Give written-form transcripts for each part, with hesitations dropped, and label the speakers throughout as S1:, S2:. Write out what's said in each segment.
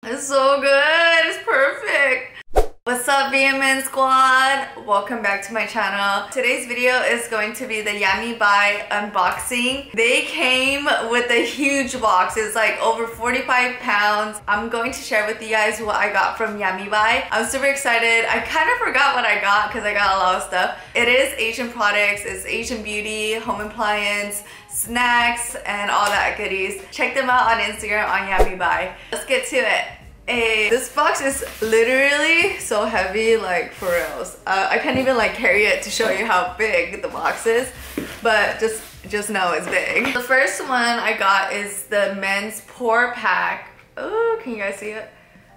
S1: It's so good. It's perfect. What's up, VMN squad? Welcome back to my channel. Today's video is going to be the YAMIBUY unboxing. They came with a huge box. It's like over 45 pounds. I'm going to share with you guys what I got from YAMIBUY. I'm super excited. I kind of forgot what I got because I got a lot of stuff. It is Asian products. It's Asian beauty, home appliance, snacks, and all that goodies. Check them out on Instagram on YAMIBUY. Let's get to it. This box is literally so heavy, like for reals. I can't even like carry it to show you how big the box is, but just know it's big. The first one I got is the men's Pore pack. Oh, can you guys see it?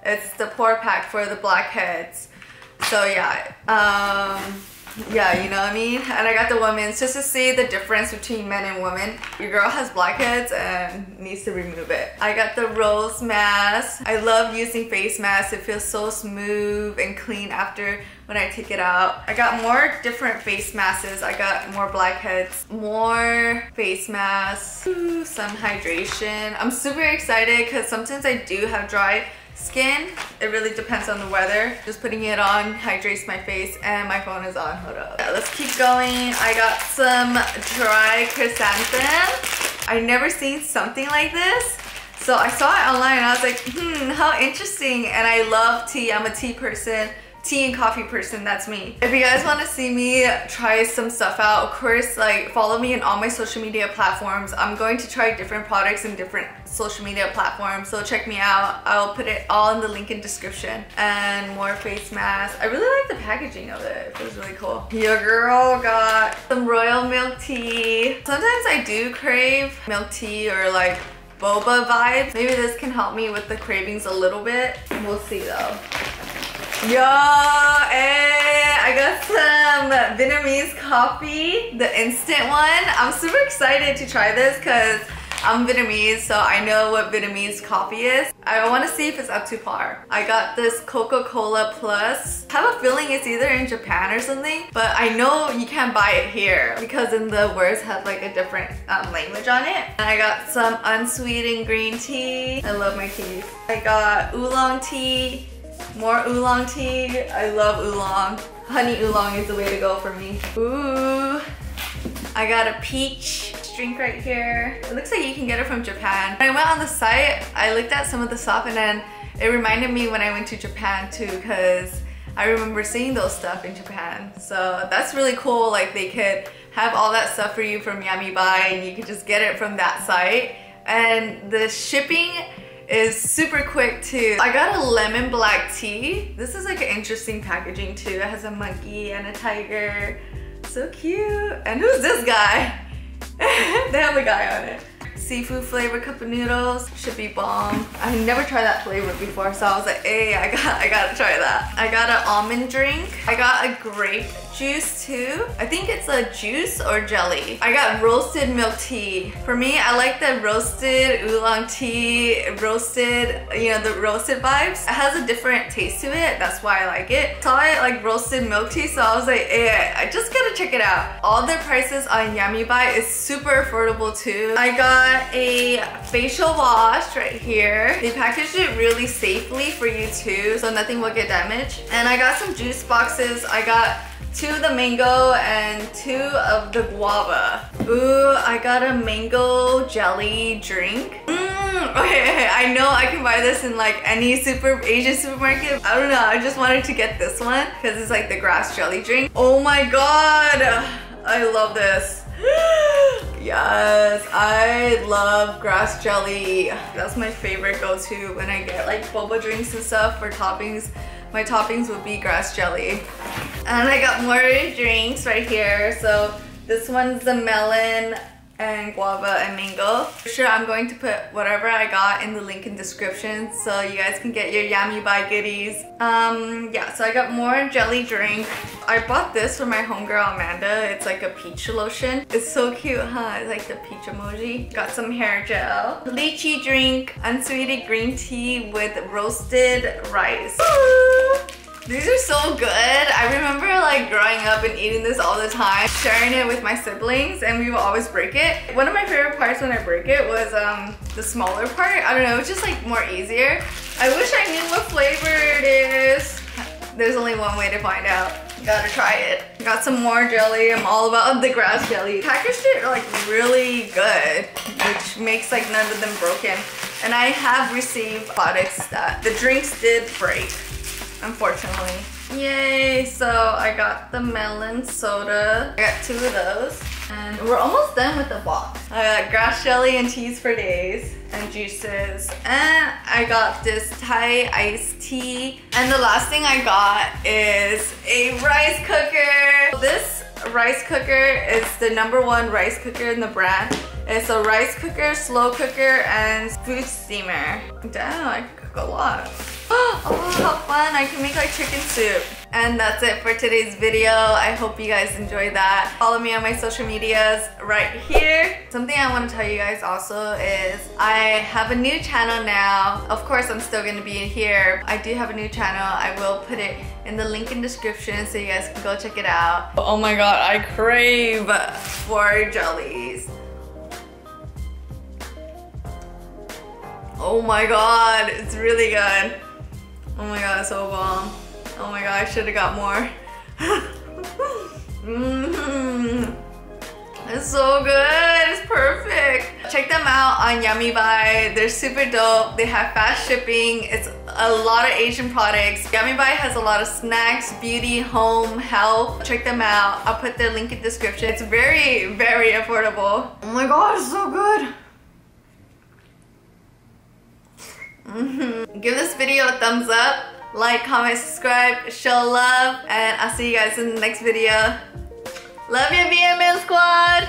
S1: It's the Pore pack for the Blackheads. So yeah, yeah, you know what I mean? And I got the women's just to see the difference between men and women. Your girl has blackheads and needs to remove it. I got the rose mask. I love using face masks. It feels so smooth and clean after when I take it out. I got more different face masks. I got more blackheads, more face masks, some hydration. I'm super excited because sometimes I do have dry skin. It really depends on the weather. Just putting it on hydrates my face, and my phone is on. Hold up. Yeah, let's keep going. I got some dry chrysanthemum. I never seen something like this, so I saw it online and I was like, how interesting. And I love tea. I'm a tea person. Tea and coffee person, that's me. If you guys want to see me try some stuff out, of course, like follow me on all my social media platforms. I'm going to try different products in different social media platforms, so check me out. I'll put it all in the link in description. And more face masks. I really like the packaging of it. It feels really cool. Your girl got some royal milk tea. Sometimes I do crave milk tea or like boba vibes. Maybe this can help me with the cravings a little bit. We'll see though. Yo, I got some Vietnamese coffee, the instant one. I'm super excited to try this because I'm Vietnamese, so I know what Vietnamese coffee is. I want to see if it's up to par. I got this Coca-Cola Plus. I have a feeling it's either in Japan or something, but I know you can't buy it here because in the words have like a different language on it. And I got some unsweetened green tea. I love my tea. I got Oolong tea. More Oolong tea. I love Oolong. Honey Oolong is the way to go for me. Ooh. I got a peach drink right here. It looks like you can get it from Japan. When I went on the site, I looked at some of the stuff and then it reminded me when I went to Japan too, because I remember seeing those stuff in Japan. So that's really cool. Like they could have all that stuff for you from YAMIBUY and you could just get it from that site. And the shipping is super quick too. I got a lemon black tea. This is like an interesting packaging too. It has a monkey and a tiger. So cute. And who's this guy? They have a guy on it. Seafood flavor cup of noodles. Should be bomb. I never tried that flavor before, so I was like, hey, I gotta try that. I got an almond drink. I got a grape juice too. I think it's a juice or jelly. I got roasted milk tea. For me, I like the roasted oolong tea, roasted, you know, the roasted vibes. It has a different taste to it. That's why I like it. Saw it like roasted milk tea, so I was like, hey, I just gotta check it out. All their prices on YAMIBUY is super affordable too. I got a facial wash right here. They packaged it really safely for you too, so nothing will get damaged. And I got some juice boxes. I got 2 of the mango and 2 of the guava. Ooh, I got a mango jelly drink. Okay, I know I can buy this in like any Asian supermarket. I don't know, I just wanted to get this one because it's like the grass jelly drink. Oh my god, I love this. Yes, I love grass jelly. That's my favorite go-to when I get like boba drinks and stuff for toppings. My toppings would be grass jelly. And I got more drinks right here. So this one's the melon and guava and mango. For sure, I'm going to put whatever I got in the link in description so you guys can get your YAMIBUY goodies. Yeah, so I got more jelly drink. I bought this for my homegirl Amanda. It's like a peach lotion. It's so cute, huh? It's like the peach emoji. Got some hair gel. Lychee drink, unsweetened green tea with roasted rice. Ooh. These are so good. I remember like growing up and eating this all the time, sharing it with my siblings, and we would always break it. One of my favorite parts when I break it was the smaller part. I don't know, it's just like more easier. I wish I There's only one way to find out. You gotta try it. Got some more jelly. I'm all about the grass jelly. Packaged it like really good, which makes like none of them broken. And I have received products that the drinks did break, unfortunately. Yay! So I got the melon soda. I got 2 of those. And we're almost done with the box. I got grass jelly and teas for days and juices. And I got this Thai iced tea. And the last thing I got is a rice cooker. This rice cooker is the #1 rice cooker in the brand. It's a rice cooker, slow cooker, and food steamer. Damn, I can cook a lot. Oh, how fun. I can make like chicken soup. And that's it for today's video. I hope you guys enjoyed that. Follow me on my social medias right here. Something I want to tell you guys also is I have a new channel now. Of course, I'm still going to be in here. I do have a new channel. I will put it in the link in the description so you guys can go check it out. Oh my god, I crave Pore jellies. Oh my god, it's really good. Oh my god, it's so bomb. Oh my god, I should have got more. It's so good, it's perfect. Check them out on YAMIBUY. They're super dope. They have fast shipping. It's a lot of Asian products. YAMIBUY has a lot of snacks, beauty, home, health. Check them out. I'll put their link in the description. It's very, very affordable. Oh my god, it's so good. Give this video a thumbs up. Like, comment, subscribe, show love, and I'll see you guys in the next video. Love you, VMN Squad!